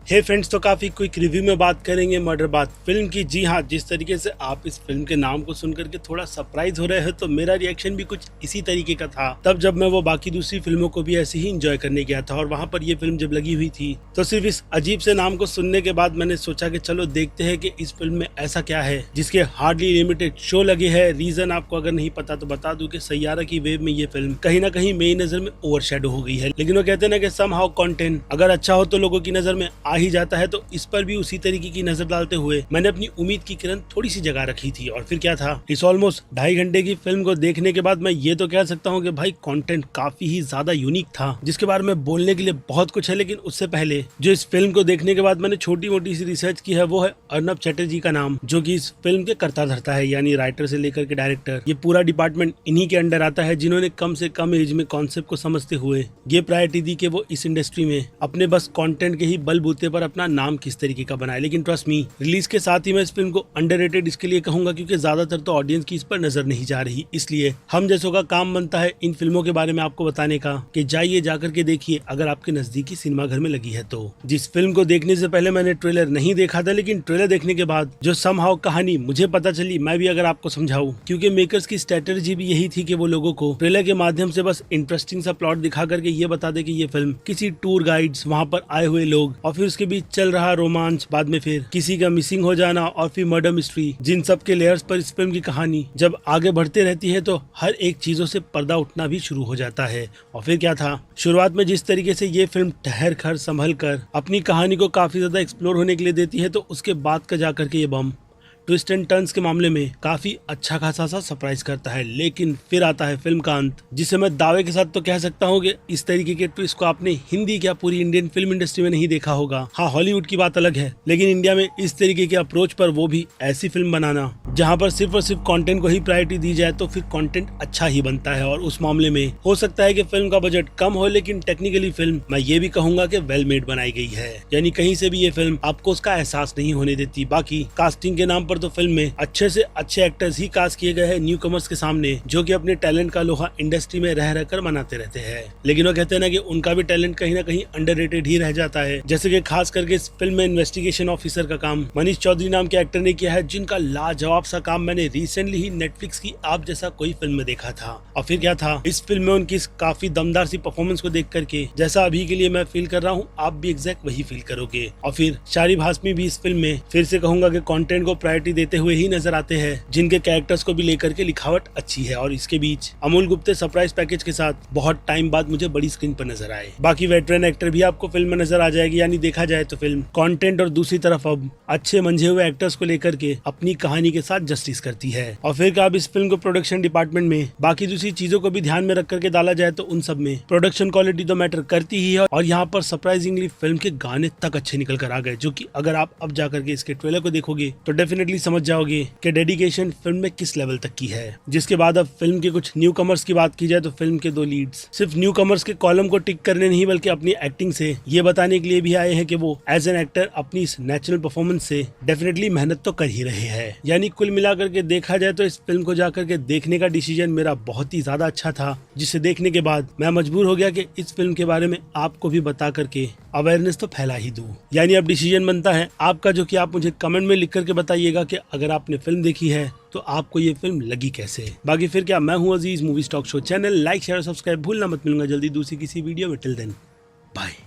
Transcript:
हे friends, तो काफी quick review में बात करेंगे मर्डर बाथ फिल्म की। जी हाँ, जिस तरीके से आप इस फिल्म के नाम को सुनकर के थोड़ा सरप्राइज हो रहे हो, तो मेरा रिएक्शन भी कुछ इसी तरीके का था तब जब मैं वो बाकी दूसरी फिल्मों को भी ऐसे ही एंजॉय करने गया था। और वहाँ पर ये फिल्म जब लगी हुई थी तो सिर्फ इस अजीब से नाम को सुनने के बाद मैंने सोचा कि चलो देखते हैं कि इस फिल्म में ऐसा क्या है जिसके हार्डली लिमिटेड शो लगे हैं। रीजन आपको अगर नहीं पता तो बता दूं कि सैयारा की वेव में ये फिल्म कहीं ना कहीं मेरी नजर में ओवरशैडो हो गई है। लेकिन वो कहते हैं ना कि समहाउ कंटेंट अगर अच्छा हो तो लोगों की नजर में आ ही जाता है, तो इस पर भी उसी तरीके की नजर डालते हुए मैंने अपनी उम्मीद की किरण थोड़ी सी जगह रखी थी। और फिर क्या था, इस ऑलमोस्ट 2.5 घंटे की फिल्म को देखने के बाद मैं ये तो कह सकता हूँ कि भाई कंटेंट काफी ही ज्यादा यूनिक था, जिसके बारे में बोलने के लिए बहुत कुछ है। लेकिन उससे पहले जो इस फिल्म को देखने के बाद मैंने छोटी मोटी सी रिसर्च की है, वो है अर्नब चटर्जी का नाम, जो कि इस फिल्म के कर्ता धर्ता है, यानी राइटर से लेकर के डायरेक्टर। ये पूरा डिपार्टमेंट इन्हीं के अंडर आता है, जिन्होंने कम से कम एज में कॉन्सेप्ट को समझते हुए ये प्रायोरिटी दी कि वो इस इंडस्ट्री में अपने बस कंटेंट के ही बलबूते पर अपना नाम किस तरीके का बनाए। लेकिन ट्रस्ट मी, रिलीज के साथ ही मैं इस फिल्म को अंडररेटेड इसके लिए कहूंगा क्योंकि ज्यादातर तो ऑडियंस की इस पर नजर नहीं जा रही। इसलिए हम जैसों का काम बनता है इन फिल्मों के बारे में आपको बताने का कि जाइए जाकर के देखिए अगर आपके नजदीकी सिनेमा घर में लगी है तो। जिस फिल्म को देखने से पहले मैंने ट्रेलर नहीं देखा था, लेकिन ट्रेलर देखने के बाद जो समहाउ कहानी मुझे पता चली, मैं भी अगर आपको समझाऊं, क्योंकि मेकर्स की स्ट्रेटजी भी यही थी कि वो लोगों को ट्रेलर के माध्यम से बस इंटरेस्टिंग सा प्लॉट दिखा करके ये बता दे कि ये फिल्म किसी टूर गाइड्स, वहाँ पर आए हुए लोग, और फिर उसके बीच चल रहा रोमांस, बाद में फिर किसी का मिसिंग हो जाना, और फिर मर्डर मिस्ट्री, जिन सब के लेयर्स पर इस फिल्म की कहानी जब आगे बढ़ते रहती है तो हर एक चीजों से पर्दा उठना भी शुरू हो जाता है। और फिर क्या था, शुरुआत में जिस तरीके से ये फिल्म ठहर कर संभल कर अपनी कहानी को काफी ज्यादा एक्सप्लोर होने के लिए देती है, तो उसके बाद का जाकर के ये बम ट्विस्ट एंड टर्न्स के मामले में काफी अच्छा खासा सा सरप्राइज करता है। लेकिन फिर आता है फिल्म का अंत, जिसे मैं दावे के साथ तो कह सकता हूँ कि इस तरीके के ट्विस्ट को आपने हिंदी क्या पूरी इंडियन फिल्म इंडस्ट्री में नहीं देखा होगा। हाँ, हॉलीवुड की बात अलग है, लेकिन इंडिया में इस तरीके के अप्रोच पर, वो भी ऐसी फिल्म बनाना जहाँ पर सिर्फ और सिर्फ कंटेंट को ही प्रायोरिटी दी जाए, तो फिर कंटेंट अच्छा ही बनता है। और उस मामले में हो सकता है कि फिल्म का बजट कम हो, लेकिन टेक्निकली फिल्म मैं ये भी कहूंगा कि वेल मेड बनाई गई है, यानी कहीं से भी ये फिल्म आपको उसका एहसास नहीं होने देती। बाकी कास्टिंग के नाम पर तो फिल्म में अच्छे से अच्छे एक्टर्स ही कास्ट किए गए हैं न्यू कमर्स के सामने, जो कि अपने टैलेंट का लोहा इंडस्ट्री में रह रहकर बनाते रहते हैं। लेकिन वो कहते हैं ना कि उनका भी टैलेंट कहीं ना कहीं अंडररेटेड ही रह जाता है। जैसे कि खास करके इस फिल्म में इन्वेस्टिगेशन ऑफिसर का काम मनीष चौधरी नाम के एक्टर ने किया है, जिनका लाजवाब सा काम मैंने रिसेंटली ही नेटफ्लिक्स की आप जैसा कोई फिल्म में देखा था। और फिर क्या था, इस फिल्म में उनकी काफी दमदार सी परफॉर्मेंस को देख करके जैसा अभी के लिए मैं फील कर रहा हूँ, आप भी एग्जैक्ट वही फील करोगे। और फिर शारिब हाशमी भी इस फिल्म में फिर से कहूंगा कि कंटेंट को प्रायोरिटी देते हुए ही नजर आते हैं, जिनके कैरेक्टर्स को भी लेकर के लिखावट अच्छी है। और इसके बीच अमोल गुप्ते सरप्राइज पैकेज के साथ बहुत टाइम बाद मुझे बड़ी स्क्रीन पर नजर आए। बाकी वेटरन एक्टर भी आपको फिल्म में नजर आ जाएगी, यानी देखा जाए तो फिल्म कंटेंट और दूसरी तरफ अब अच्छे मंझे हुए एक्टर्स को लेकर के अपनी कहानी के साथ जस्टिस करती है। और फिर क्या, अब इस फिल्म को प्रोडक्शन डिपार्टमेंट में बाकी दूसरी चीजों को भी ध्यान में रख करके डाला जाए तो उन सब में प्रोडक्शन क्वालिटी तो मैटर करती ही है। और यहाँ पर सरप्राइजिंगली फिल्म के गाने तक अच्छे निकल कर आ गए, जो कि अगर आप अब जाकर के इसके ट्रेलर को देखोगे तो डेफिनेटली समझ जाओगे कि डेडिकेशन फिल्म में किस लेवल तक की है। जिसके बाद अब फिल्म के कुछ न्यू कमर्स की बात की जाए तो फिल्म के 2 लीड्स सिर्फ न्यू कमर्स के कॉलम को टिक करने नहीं, बल्कि अपनी एक्टिंग से ये बताने के लिए भी आए हैं कि वो एज एन एक्टर अपनी इस नेचुरल परफॉर्मेंस से डेफिनेटली मेहनत तो कर ही रहे हैं। यानी कुल मिलाकर के देखा जाए तो इस फिल्म को जाकर के देखने का डिसीजन मेरा बहुत ही ज्यादा अच्छा था, जिसे देखने के बाद मैं मजबूर हो गया कि इस फिल्म के बारे में आपको भी बता करके अवेयरनेस तो फैला ही दूं। यानी अब डिसीजन बनता है आपका, जो कि आप मुझे कमेंट में लिख करके बताइएगा कि अगर आपने फिल्म देखी है तो आपको ये फिल्म लगी कैसे। बाकी फिर क्या, मैं हूँ Aziz, movie stock show channel like share subscribe भूलना मत। मिलूंगा जल्दी दूसरी किसी वीडियो में। Till then bye.